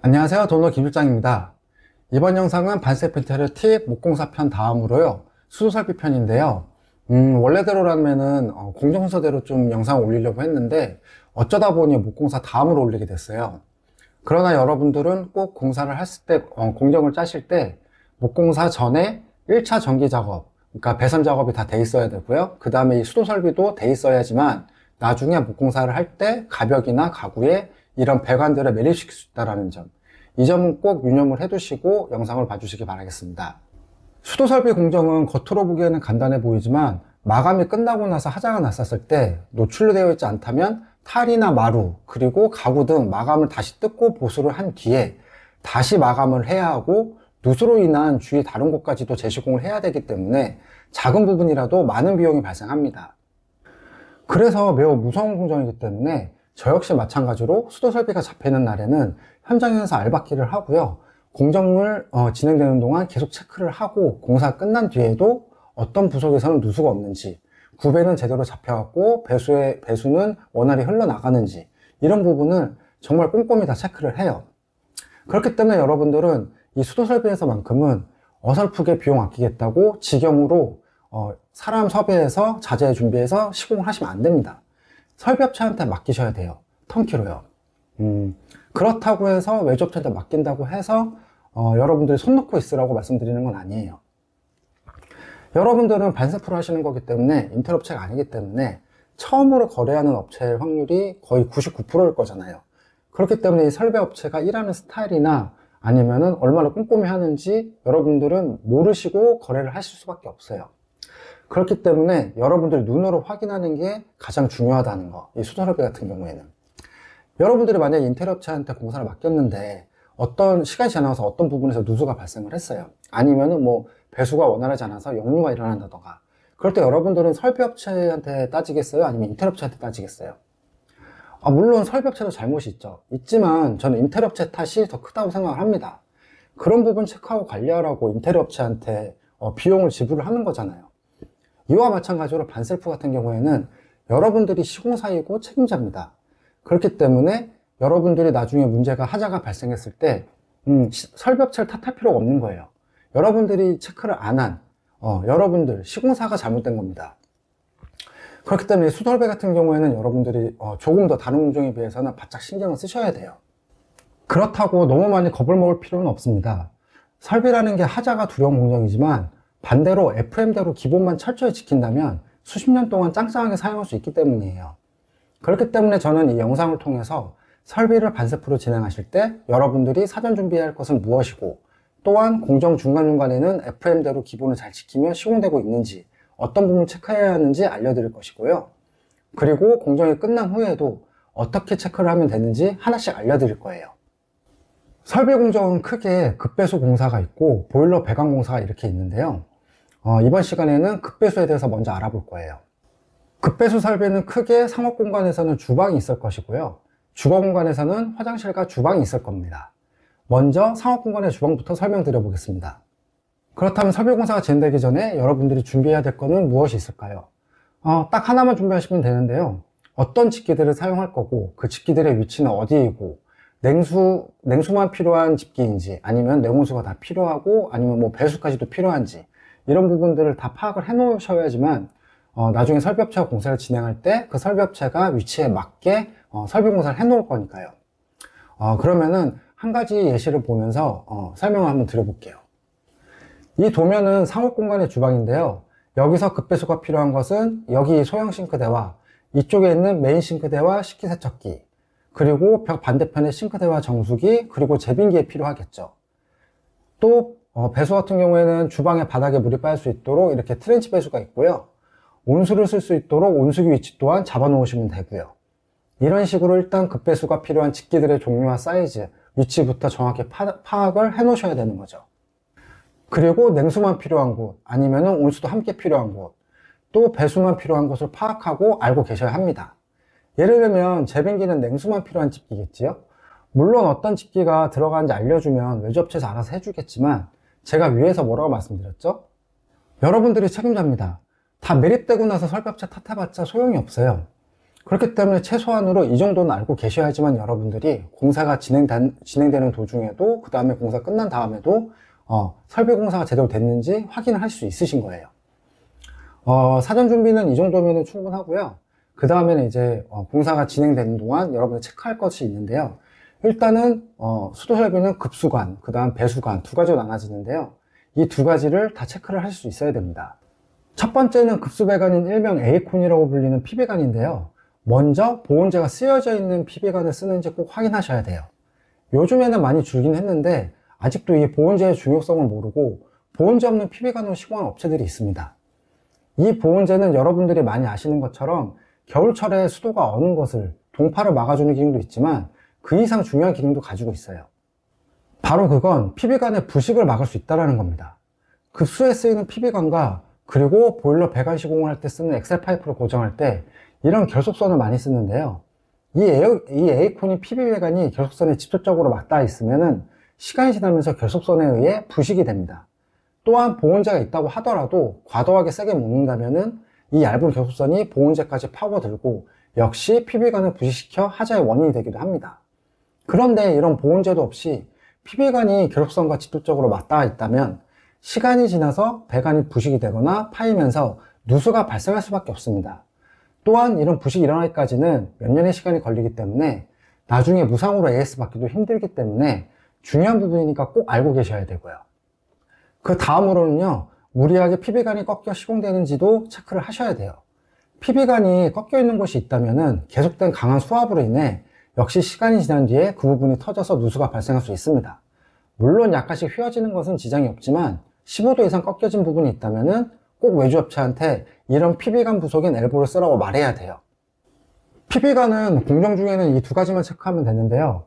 안녕하세요. 도너 김실장입니다. 이번 영상은 반셀프 인테리어 팁 목공사 편 다음으로요. 수도설비 편인데요. 원래대로라면은 공정순서대로 좀 영상을 올리려고 했는데 어쩌다 보니 목공사 다음으로 올리게 됐어요. 그러나 여러분들은 꼭 공사를 했을 때, 공정을 짜실 때 목공사 전에 1차 전기 작업, 그러니까 배선 작업이 다 돼 있어야 되고요. 그 다음에 이 수도설비도 돼 있어야지만 나중에 목공사를 할 때 가벽이나 가구에 이런 배관들을 매립시킬 수 있다는 점, 이 점은 꼭 유념을 해두시고 영상을 봐주시기 바라겠습니다. 수도설비 공정은 겉으로 보기에는 간단해 보이지만 마감이 끝나고 나서 하자가 났었을 때 노출되어 있지 않다면 탈이나 마루 그리고 가구 등 마감을 다시 뜯고 보수를 한 뒤에 다시 마감을 해야 하고 누수로 인한 주위 다른 곳까지도 재시공을 해야 되기 때문에 작은 부분이라도 많은 비용이 발생합니다. 그래서 매우 무서운 공정이기 때문에 저 역시 마찬가지로 수도설비가 잡히는 날에는 현장에서 알박기를 하고요. 공정을 진행되는 동안 계속 체크를 하고 공사가 끝난 뒤에도 어떤 부속에서는 누수가 없는지, 구배는 제대로 잡혀갖고 배수는 원활히 흘러나가는지, 이런 부분을 정말 꼼꼼히 다 체크를 해요. 그렇기 때문에 여러분들은 이 수도설비에서만큼은 어설프게 비용 아끼겠다고 직영으로 사람 섭외해서 자재 준비해서 시공을 하시면 안 됩니다. 설비업체한테 맡기셔야 돼요. 턴키로요. 그렇다고 해서 외주업체한테 맡긴다고 해서 여러분들이 손 놓고 있으라고 말씀드리는 건 아니에요. 여러분들은 반세프로 하시는 거기 때문에 인테리어 업체가 아니기 때문에 처음으로 거래하는 업체의 확률이 거의 99%일 거잖아요. 그렇기 때문에 이 설비업체가 일하는 스타일이나 아니면은 얼마나 꼼꼼히 하는지 여러분들은 모르시고 거래를 하실 수밖에 없어요. 그렇기 때문에 여러분들이 눈으로 확인하는 게 가장 중요하다는 거, 이 수도설비 같은 경우에는. 여러분들이 만약에 인테리어 업체한테 공사를 맡겼는데 어떤 시간이 지나서 어떤 부분에서 누수가 발생을 했어요. 아니면은 뭐 배수가 원활하지 않아서 역류가 일어난다던가. 그럴 때 여러분들은 설비업체한테 따지겠어요? 아니면 인테리어 업체한테 따지겠어요? 물론 설비업체도 잘못이 있지만 저는 인테리어 업체 탓이 더 크다고 생각을 합니다. 그런 부분 체크하고 관리하라고 인테리어 업체한테 비용을 지불을 하는 거잖아요. 이와 마찬가지로 반셀프 같은 경우에는 여러분들이 시공사이고 책임자입니다. 그렇기 때문에 여러분들이 나중에 하자가 발생했을 때 설비업체를 탓할 필요가 없는 거예요. 여러분들이 체크를 안 한 여러분들 시공사가 잘못된 겁니다. 그렇기 때문에 수도설비 같은 경우에는 여러분들이 조금 더 다른 공정에 비해서는 바짝 신경을 쓰셔야 돼요. 그렇다고 너무 많이 겁을 먹을 필요는 없습니다. 설비라는 게 하자가 두려운 공정이지만 반대로 FM대로 기본만 철저히 지킨다면 수십 년 동안 짱짱하게 사용할 수 있기 때문이에요. 그렇기 때문에 저는 이 영상을 통해서 설비를 반세프로 진행하실 때 여러분들이 사전 준비해야 할 것은 무엇이고, 또한 공정 중간중간에는 FM대로 기본을 잘 지키며 시공되고 있는지, 어떤 부분을 체크해야 하는지 알려드릴 것이고요. 그리고 공정이 끝난 후에도 어떻게 체크를 하면 되는지 하나씩 알려드릴 거예요. 설비 공정은 크게 급배수 공사가 있고 보일러 배관 공사가 이렇게 있는데요. 이번 시간에는 급배수에 대해서 먼저 알아볼 거예요. 급배수 설비는 크게 상업 공간에서는 주방이 있을 것이고요. 주거 공간에서는 화장실과 주방이 있을 겁니다. 먼저 상업 공간의 주방부터 설명드려 보겠습니다. 그렇다면 설비 공사가 진행되기 전에 여러분들이 준비해야 될 거는 무엇이 있을까요? 딱 하나만 준비하시면 되는데요. 어떤 집기들을 사용할 거고, 그 집기들의 위치는 어디이고, 냉수만 필요한 집기인지, 아니면 냉온수가 다 필요하고, 아니면 뭐 배수까지도 필요한지, 이런 부분들을 다 파악을 해 놓으셔야지만 나중에 설비업체가 공사를 진행할 때 그 설비업체가 위치에 맞게 설비 공사를 해 놓을 거니까요. 그러면은 한 가지 예시를 보면서 설명을 한번 드려볼게요. 이 도면은 상업 공간의 주방인데요. 여기서 급배수가 필요한 것은 여기 소형 싱크대와 이쪽에 있는 메인 싱크대와 식기세척기, 그리고 벽 반대편의 싱크대와 정수기, 그리고 제빙기에 필요하겠죠. 또 배수 같은 경우에는 주방의 바닥에 물이 빠질 수 있도록 이렇게 트렌치 배수가 있고요. 온수를 쓸 수 있도록 온수기 위치 또한 잡아 놓으시면 되고요. 이런 식으로 일단 급배수가 필요한 집기들의 종류와 사이즈, 위치부터 정확히 파악을 해 놓으셔야 되는 거죠. 그리고 냉수만 필요한 곳, 아니면 온수도 함께 필요한 곳, 또 배수만 필요한 곳을 파악하고 알고 계셔야 합니다. 예를 들면 제빙기는 냉수만 필요한 집기겠지요. 물론 어떤 집기가 들어가는지 알려주면 외주업체에서 알아서 해주겠지만 제가 위에서 뭐라고 말씀드렸죠? 여러분들이 책임자입니다. 다 매립되고 나서 설비업체 탓해봤자 소용이 없어요. 그렇기 때문에 최소한으로 이 정도는 알고 계셔야지만 여러분들이 공사가 진행되는 도중에도, 그 다음에 공사 끝난 다음에도 설비 공사가 제대로 됐는지 확인을 할 수 있으신 거예요. 사전 준비는 이 정도면 충분하고요. 그 다음에는 이제 공사가 진행되는 동안 여러분이 체크할 것이 있는데요. 일단은 수도 설비는 급수관, 그 다음 배수관 두 가지로 나눠지는데요. 이 두 가지를 다 체크를 할 수 있어야 됩니다. 첫 번째는 급수배관인 일명 A콘이라고 불리는 PB관인데요. 먼저 보온재가 쓰여져 있는 PB관을 쓰는지 꼭 확인하셔야 돼요. 요즘에는 많이 줄긴 했는데 아직도 이 보온재의 중요성을 모르고 보온재 없는 PB관으로 시공하는 업체들이 있습니다. 이 보온재는 여러분들이 많이 아시는 것처럼 겨울철에 수도가 어는 것을, 동파를 막아주는 기능도 있지만 그 이상 중요한 기능도 가지고 있어요. 바로 그건 PB관의 부식을 막을 수 있다는 겁니다. 급수에 쓰이는 PB관과 그리고 보일러 배관 시공을 할 때 쓰는 엑셀 파이프를 고정할 때 이런 결속선을 많이 쓰는데요. 이 에이콘이 PB배관이 결속선에 직접적으로 맞닿아 있으면은 시간이 지나면서 결속선에 의해 부식이 됩니다. 또한 보온재가 있다고 하더라도 과도하게 세게 묶는다면은 이 얇은 결속선이 보온재까지 파고들고 역시 PB관을 부식시켜 하자의 원인이 되기도 합니다. 그런데 이런 보온재도 없이 PB관이 결속선과 직접적으로 맞닿아 있다면 시간이 지나서 배관이 부식이 되거나 파이면서 누수가 발생할 수밖에 없습니다. 또한 이런 부식이 일어나기까지는 몇 년의 시간이 걸리기 때문에 나중에 무상으로 AS 받기도 힘들기 때문에 중요한 부분이니까 꼭 알고 계셔야 되고요. 그 다음으로는요, 무리하게 PB관이 꺾여 시공되는지도 체크를 하셔야 돼요. PB관이 꺾여 있는 곳이 있다면 계속된 강한 수압으로 인해 역시 시간이 지난 뒤에 그 부분이 터져서 누수가 발생할 수 있습니다. 물론 약간씩 휘어지는 것은 지장이 없지만 15도 이상 꺾여진 부분이 있다면 꼭 외주업체한테 이런 PB관 부속인 엘보를 쓰라고 말해야 돼요. PB관은 공정 중에는 이 두 가지만 체크하면 되는데요.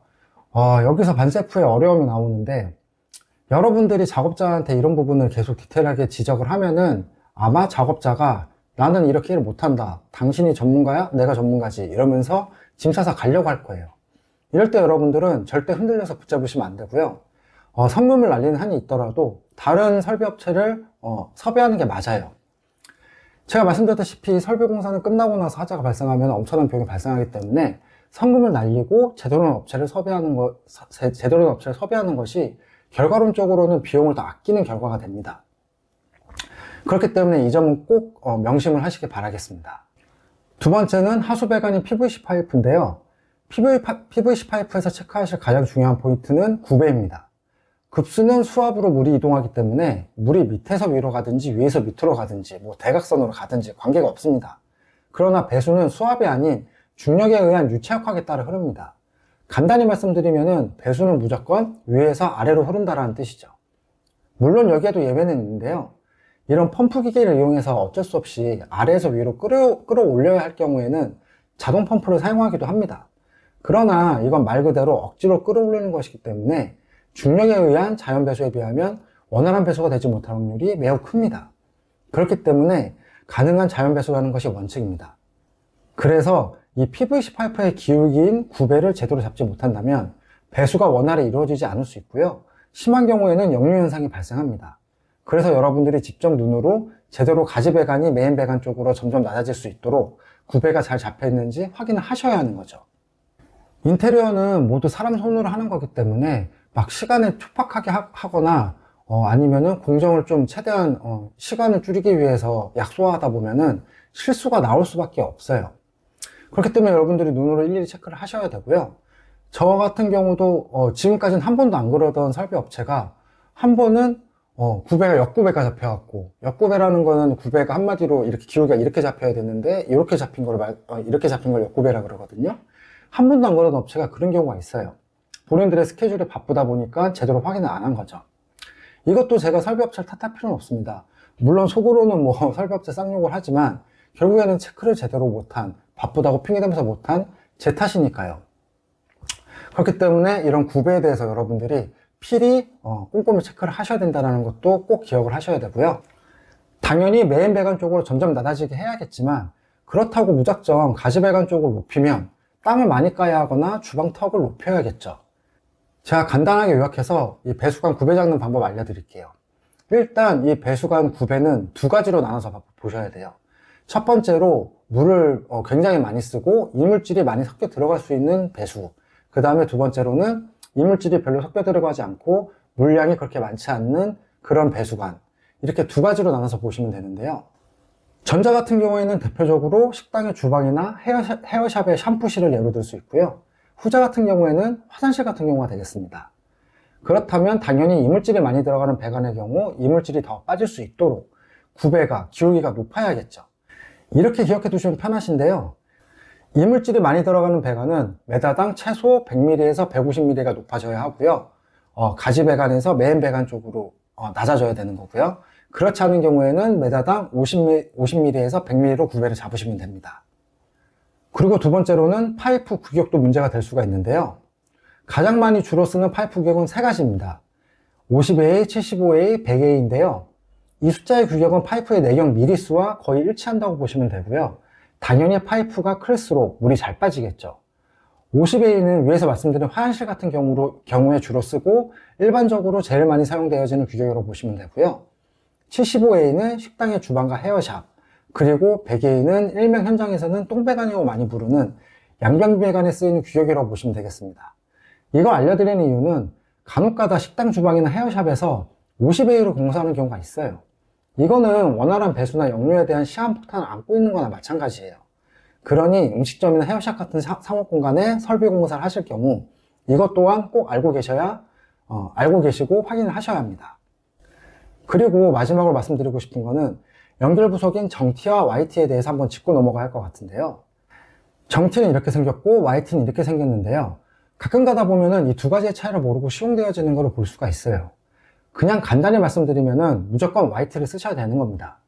여기서 반세프의 어려움이 나오는데, 여러분들이 작업자한테 이런 부분을 계속 디테일하게 지적을 하면은 아마 작업자가 나는 이렇게 일 못한다, 당신이 전문가야? 내가 전문가지, 이러면서 짐 싸서 가려고 할 거예요. 이럴 때 여러분들은 절대 흔들려서 붙잡으시면 안 되고요. 성금을 날리는 한이 있더라도 다른 설비업체를 섭외하는 게 맞아요. 제가 말씀드렸다시피 설비공사는 끝나고 나서 하자가 발생하면 엄청난 비용이 발생하기 때문에 성금을 날리고 제대로 된 업체를 섭외하는 것이 결과론적으로는 비용을 더 아끼는 결과가 됩니다. 그렇기 때문에 이 점은 꼭 명심을 하시길 바라겠습니다. 두 번째는 하수배관인 PVC 파이프인데요. PVC 파이프에서 체크하실 가장 중요한 포인트는 구배입니다. 급수는 수압으로 물이 이동하기 때문에 물이 밑에서 위로 가든지 위에서 밑으로 가든지 대각선으로 가든지 관계가 없습니다. 그러나 배수는 수압이 아닌 중력에 의한 유체역학에 따라 흐릅니다. 간단히 말씀드리면은 배수는 무조건 위에서 아래로 흐른다라는 뜻이죠. 물론 여기에도 예외는 있는데요. 이런 펌프 기계를 이용해서 어쩔 수 없이 아래에서 위로 끌어올려야 할 경우에는 자동 펌프를 사용하기도 합니다. 그러나 이건 말 그대로 억지로 끌어올리는 것이기 때문에 중력에 의한 자연 배수에 비하면 원활한 배수가 되지 못할 확률이 매우 큽니다. 그렇기 때문에 가능한 자연 배수라는 것이 원칙입니다. 그래서 이 PVC 파이프의 기울기인 구배를 제대로 잡지 못한다면 배수가 원활히 이루어지지 않을 수 있고요. 심한 경우에는 역류 현상이 발생합니다. 그래서 여러분들이 직접 눈으로 제대로 가지배관이 메인 배관 쪽으로 점점 낮아질 수 있도록 구배가 잘 잡혀 있는지 확인을 하셔야 하는 거죠. 인테리어는 모두 사람 손으로 하는 거기 때문에 막 시간을 촉박하게 하거나 아니면은 공정을 좀 최대한 시간을 줄이기 위해서 약소하다 보면은 실수가 나올 수밖에 없어요. 그렇기 때문에 여러분들이 눈으로 일일이 체크를 하셔야 되고요. 저 같은 경우도 지금까지는 한 번도 안 그러던 설비 업체가 한 번은 구배가 역구배가 잡혀갖고, 역구배라는 거는 구배가 한마디로 이렇게 기울기가 이렇게 잡혀야 되는데 이렇게 잡힌 걸 역구배라 그러거든요. 한 번도 안 그러던 업체가 그런 경우가 있어요. 본인들의 스케줄이 바쁘다 보니까 제대로 확인을 안 한 거죠. 이것도 제가 설비업체를 탓할 필요는 없습니다. 물론 속으로는 설비업체 쌍욕을 하지만 결국에는 체크를 제대로 못한, 바쁘다고 핑계대면서 못한 제 탓이니까요. 그렇기 때문에 이런 구배에 대해서 여러분들이 필히 꼼꼼히 체크를 하셔야 된다는 것도 꼭 기억을 하셔야 되고요. 당연히 메인 배관 쪽으로 점점 낮아지게 해야겠지만 그렇다고 무작정 가지배관 쪽을 높이면 땅을 많이 까야 하거나 주방턱을 높여야겠죠. 제가 간단하게 요약해서 이 배수관 구배 잡는 방법 알려드릴게요. 일단 이 배수관 구배는 두 가지로 나눠서 보셔야 돼요. 첫 번째로 물을 굉장히 많이 쓰고 이물질이 많이 섞여 들어갈 수 있는 배수, 그 다음에 두 번째로는 이물질이 별로 섞여 들어가지 않고 물량이 그렇게 많지 않는 그런 배수관, 이렇게 두 가지로 나눠서 보시면 되는데요. 전자 같은 경우에는 대표적으로 식당의 주방이나 헤어샵의 샴푸실을 예로 들 수 있고요. 후자 같은 경우에는 화장실 같은 경우가 되겠습니다. 그렇다면 당연히 이물질이 많이 들어가는 배관의 경우 이물질이 더 빠질 수 있도록 구배가, 기울기가 높아야겠죠. 이렇게 기억해 두시면 편하신데요. 이물질이 많이 들어가는 배관은 매다당 최소 100mm에서 150mm가 높아져야 하고요. 가지 배관에서 메인 배관 쪽으로 낮아져야 되는 거고요. 그렇지 않은 경우에는 매다당 50mm에서 100mm로 구배를 잡으시면 됩니다. 그리고 두 번째로는 파이프 규격도 문제가 될 수가 있는데요. 가장 많이 주로 쓰는 파이프 규격은 세 가지입니다. 50A, 75A, 100A인데요. 이 숫자의 규격은 파이프의 내경 미리수와 거의 일치한다고 보시면 되고요. 당연히 파이프가 클수록 물이 잘 빠지겠죠. 50A는 위에서 말씀드린 화장실 같은 경우에 주로 쓰고 일반적으로 제일 많이 사용되어지는 규격으로 보시면 되고요. 75A는 식당의 주방과 헤어샵, 그리고 100A는 일명 현장에서는 똥배관이라고 많이 부르는 양변배관에 쓰이는 규격이라고 보시면 되겠습니다. 이걸 알려드리는 이유는 간혹가다 식당 주방이나 헤어샵에서 50A로 공사하는 경우가 있어요. 이거는 원활한 배수나 역류에 대한 시한폭탄을 안고 있는 거나 마찬가지예요. 그러니 음식점이나 헤어샵 같은 상업공간에 설비 공사를 하실 경우 이것 또한 꼭 알고 계시고 확인을 하셔야 합니다. 그리고 마지막으로 말씀드리고 싶은 거는 연결 부속인 정티와 YT에 대해서 한번 짚고 넘어가야 할 것 같은데요. 정티는 이렇게 생겼고 YT는 이렇게 생겼는데요. 가끔 가다 보면은 이 두 가지의 차이를 모르고 시용되어지는 것을 볼 수가 있어요. 그냥 간단히 말씀드리면은 무조건 YT를 쓰셔야 되는 겁니다.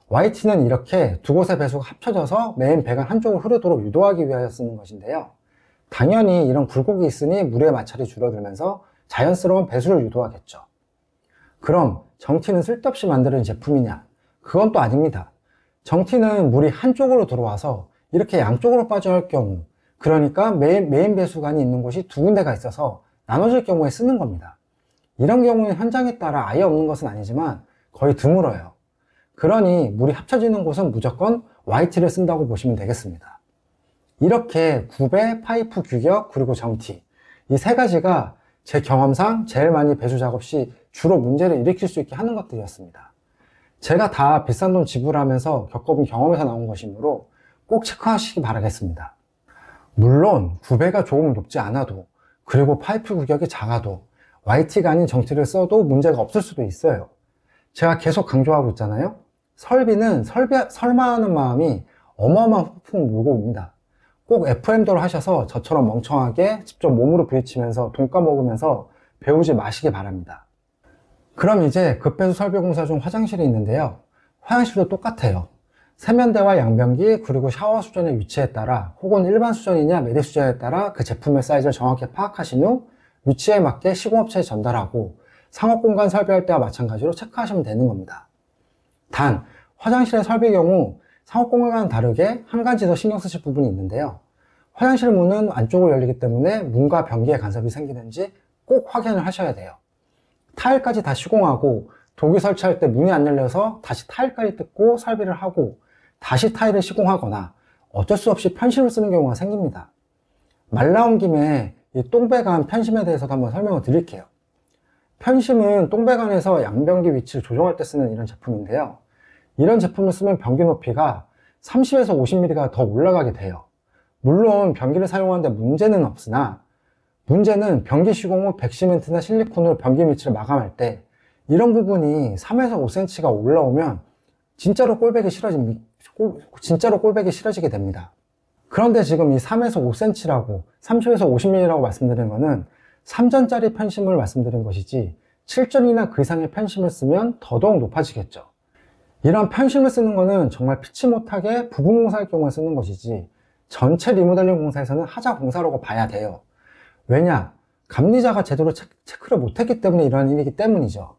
YT는 이렇게 두 곳의 배수가 합쳐져서 메인 배관 한쪽으로 흐르도록 유도하기 위하여 쓰는 것인데요. 당연히 이런 굴곡이 있으니 물의 마찰이 줄어들면서 자연스러운 배수를 유도하겠죠. 그럼 정티는 쓸데없이 만드는 제품이냐? 그건 또 아닙니다. 정티는 물이 한쪽으로 들어와서 이렇게 양쪽으로 빠져야 할 경우, 그러니까 메인 배수관이 있는 곳이 두 군데가 있어서 나눠질 경우에 쓰는 겁니다. 이런 경우는 현장에 따라 아예 없는 것은 아니지만 거의 드물어요. 그러니 물이 합쳐지는 곳은 무조건 YT를 쓴다고 보시면 되겠습니다. 이렇게 구배, 파이프 규격, 그리고 정티, 이 세 가지가 제 경험상 제일 많이 배수 작업 시 주로 문제를 일으킬 수 있게 하는 것들이었습니다. 제가 다 비싼 돈 지불하면서 겪어본 경험에서 나온 것이므로 꼭 체크하시기 바라겠습니다. 물론 구배가 조금 높지 않아도, 그리고 파이프 규격이 작아도 YT가 아닌 정티를 써도 문제가 없을 수도 있어요. 제가 계속 강조하고 있잖아요. 설비는 설마하는 마음이 어마어마한 후풍을 몰고 옵니다. 꼭 FM대로 하셔서 저처럼 멍청하게 직접 몸으로 부딪히면서 돈 까먹으면서 배우지 마시기 바랍니다. 그럼 이제 급배수 설비 공사 중 화장실이 있는데요. 화장실도 똑같아요. 세면대와 양변기, 그리고 샤워 수전의 위치에 따라, 혹은 일반 수전이냐 메디 수전에 따라 그 제품의 사이즈를 정확히 파악하신 후 위치에 맞게 시공업체에 전달하고 상업공간 설비할 때와 마찬가지로 체크하시면 되는 겁니다. 단, 화장실의 설비의 경우 상업공간과는 다르게 한 가지 더 신경 쓰실 부분이 있는데요. 화장실 문은 안쪽으로 열리기 때문에 문과 변기에 간섭이 생기는지 꼭 확인을 하셔야 돼요. 타일까지 다 시공하고 도기 설치할 때 문이 안 열려서 다시 타일까지 뜯고 설비를 하고 다시 타일을 시공하거나 어쩔 수 없이 편심을 쓰는 경우가 생깁니다. 말 나온 김에 이 똥배관 편심에 대해서도 한번 설명을 드릴게요. 편심은 똥배관에서 양변기 위치를 조정할 때 쓰는 이런 제품인데요. 이런 제품을 쓰면 변기 높이가 30에서 50mm가 더 올라가게 돼요. 물론 변기를 사용하는데 문제는 없으나 문제는 변기 시공 후 백시멘트나 실리콘으로 변기 위치를 마감할 때 이런 부분이 3에서 5cm가 올라오면 진짜로 꼴배기 싫어지게 됩니다. 그런데 지금 이 3에서 5cm라고 30에서 50mm라고 말씀드린 거는 3전짜리 편심을 말씀드린 것이지 7전이나 그 이상의 편심을 쓰면 더더욱 높아지겠죠. 이런 편심을 쓰는 거는 정말 피치 못하게 부분 공사할 경우에 쓰는 것이지 전체 리모델링 공사에서는 하자 공사라고 봐야 돼요. 왜냐? 감리자가 제대로 체크를 못했기 때문에 이러한 일이기 때문이죠.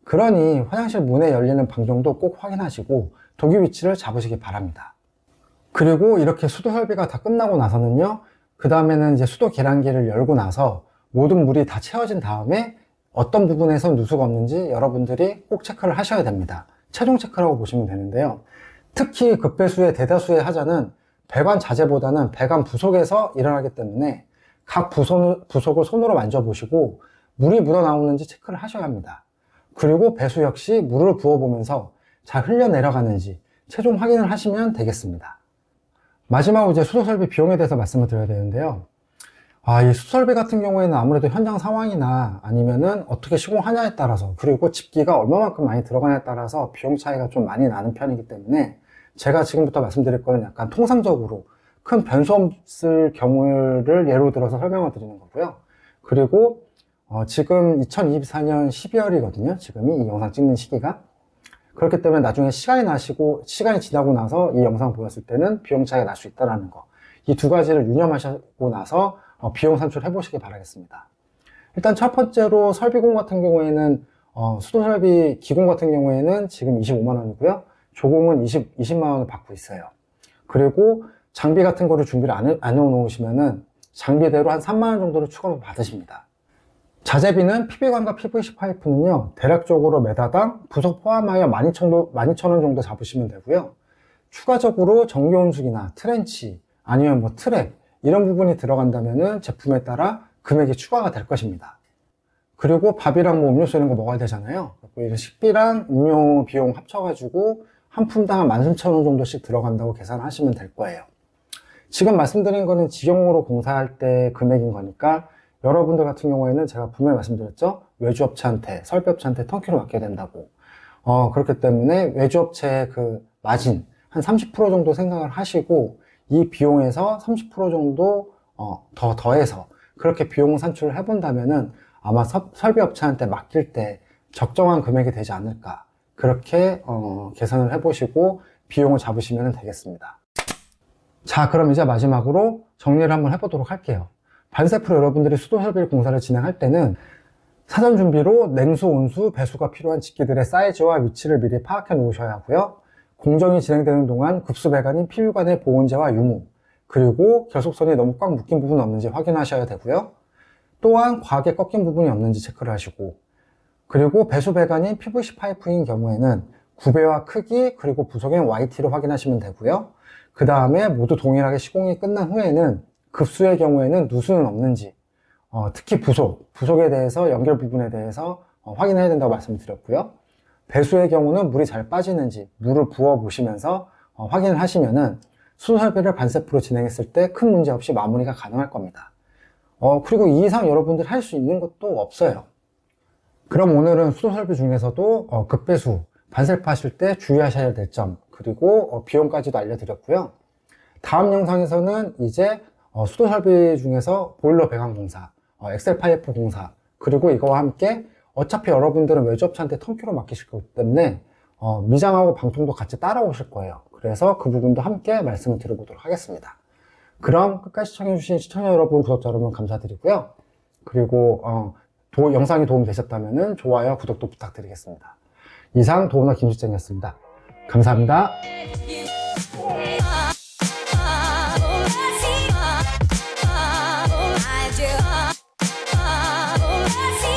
그러니 화장실 문에 열리는 반경도 꼭 확인하시고 도기 위치를 잡으시기 바랍니다. 그리고 이렇게 수도 설비가 다 끝나고 나서는요, 그 다음에는 이제 수도 계량기를 열고 나서 모든 물이 다 채워진 다음에 어떤 부분에서 누수가 없는지 여러분들이 꼭 체크를 하셔야 됩니다. 최종 체크라고 보시면 되는데요. 특히 급배수의 대다수의 하자는 배관 자재보다는 배관 부속에서 일어나기 때문에 각 부속을 손으로 만져보시고 물이 묻어나오는지 체크를 하셔야 합니다. 그리고 배수 역시 물을 부어보면서 잘 흘러내려가는지 최종 확인을 하시면 되겠습니다. 마지막으로 이제 수도설비 비용에 대해서 말씀을 드려야 되는데요. 이 수도설비 같은 경우에는 아무래도 현장 상황이나 아니면은 어떻게 시공하냐에 따라서, 그리고 집기가 얼마만큼 많이 들어가냐에 따라서 비용 차이가 좀 많이 나는 편이기 때문에 제가 지금부터 말씀드릴 거는 약간 통상적으로 큰 변수 없을 경우를 예로 들어서 설명을 드리는 거고요. 그리고 지금 2024년 12월이거든요. 지금이 이 영상 찍는 시기가. 그렇기 때문에 나중에 시간이 지나고 나서 이 영상 보였을 때는 비용 차이가 날 수 있다는 거. 이 두 가지를 유념하시고 나서 비용 산출해 보시기 바라겠습니다. 일단 첫 번째로 설비공 같은 경우에는 수도설비 기공 같은 경우에는 지금 25만 원이고요. 조공은 20만 원을 받고 있어요. 그리고 장비 같은 거를 준비를 안 해놓으시면은 장비대로 한 3만 원 정도를 추가로 받으십니다. 자재비는 PV관과 PVC 파이프는요, 대략적으로 매다당 부속 포함하여 12,000원 정도 잡으시면 되고요. 추가적으로 전기온수기나 트렌치 아니면 뭐 트랩 이런 부분이 들어간다면은 제품에 따라 금액이 추가가 될 것입니다. 그리고 밥이랑 뭐 음료수 이런 거 먹어야 되잖아요. 그리고 식비랑 음료 비용 합쳐가지고 한 푼당 한 13,000원 정도씩 들어간다고 계산하시면 될 거예요. 지금 말씀드린 거는 직영으로 공사할 때 금액인 거니까 여러분들 같은 경우에는 제가 분명히 말씀드렸죠. 외주업체한테, 설비업체한테 턴키로 맡겨야 된다고. 그렇기 때문에 외주업체의 그 마진 한 30% 정도 생각을 하시고 이 비용에서 30% 정도 더해서 그렇게 비용 산출을 해본다면은 아마 설비업체한테 맡길 때 적정한 금액이 되지 않을까. 그렇게 계산을 해보시고 비용을 잡으시면 되겠습니다. 자, 그럼 이제 마지막으로 정리를 한번 해보도록 할게요. 반세프로 여러분들이 수도설비 공사를 진행할 때는 사전 준비로 냉수, 온수, 배수가 필요한 집기들의 사이즈와 위치를 미리 파악해 놓으셔야 하고요. 공정이 진행되는 동안 급수배관인 PV관의 보온재와 유무, 그리고 결속선이 너무 꽉 묶인 부분이 없는지 확인하셔야 되고요. 또한 과하게 꺾인 부분이 없는지 체크를 하시고, 그리고 배수배관인 PVC 파이프인 경우에는 구배와 크기, 그리고 부속인 YT를 확인하시면 되고요. 그 다음에 모두 동일하게 시공이 끝난 후에는 급수의 경우에는 누수는 없는지, 특히 부속에 대해서 연결 부분에 대해서 확인해야 된다고 말씀드렸고요. 배수의 경우는 물이 잘 빠지는지 물을 부어 보시면서 확인을 하시면은 수도설비를 반세프로 진행했을 때 큰 문제 없이 마무리가 가능할 겁니다. 그리고 이 이상 여러분들 할 수 있는 것도 없어요. 그럼 오늘은 수도설비 중에서도 급배수, 반세프 하실 때 주의하셔야 될 점, 그리고 비용까지도 알려드렸고요. 다음 영상에서는 이제 수도설비 중에서 보일러 배관 공사, 엑셀 파이프 공사, 그리고 이거와 함께 어차피 여러분들은 외주업체한테 턴키로 맡기실 거기 때문에 미장하고 방통도 같이 따라오실 거예요. 그래서 그 부분도 함께 말씀을 드려보도록 하겠습니다. 그럼 끝까지 시청해주신 시청자 여러분, 구독자 여러분 감사드리고요. 그리고 영상이 도움이 되셨다면 좋아요, 구독도 부탁드리겠습니다. 이상 도우너 김실장이었습니다. 감사합니다.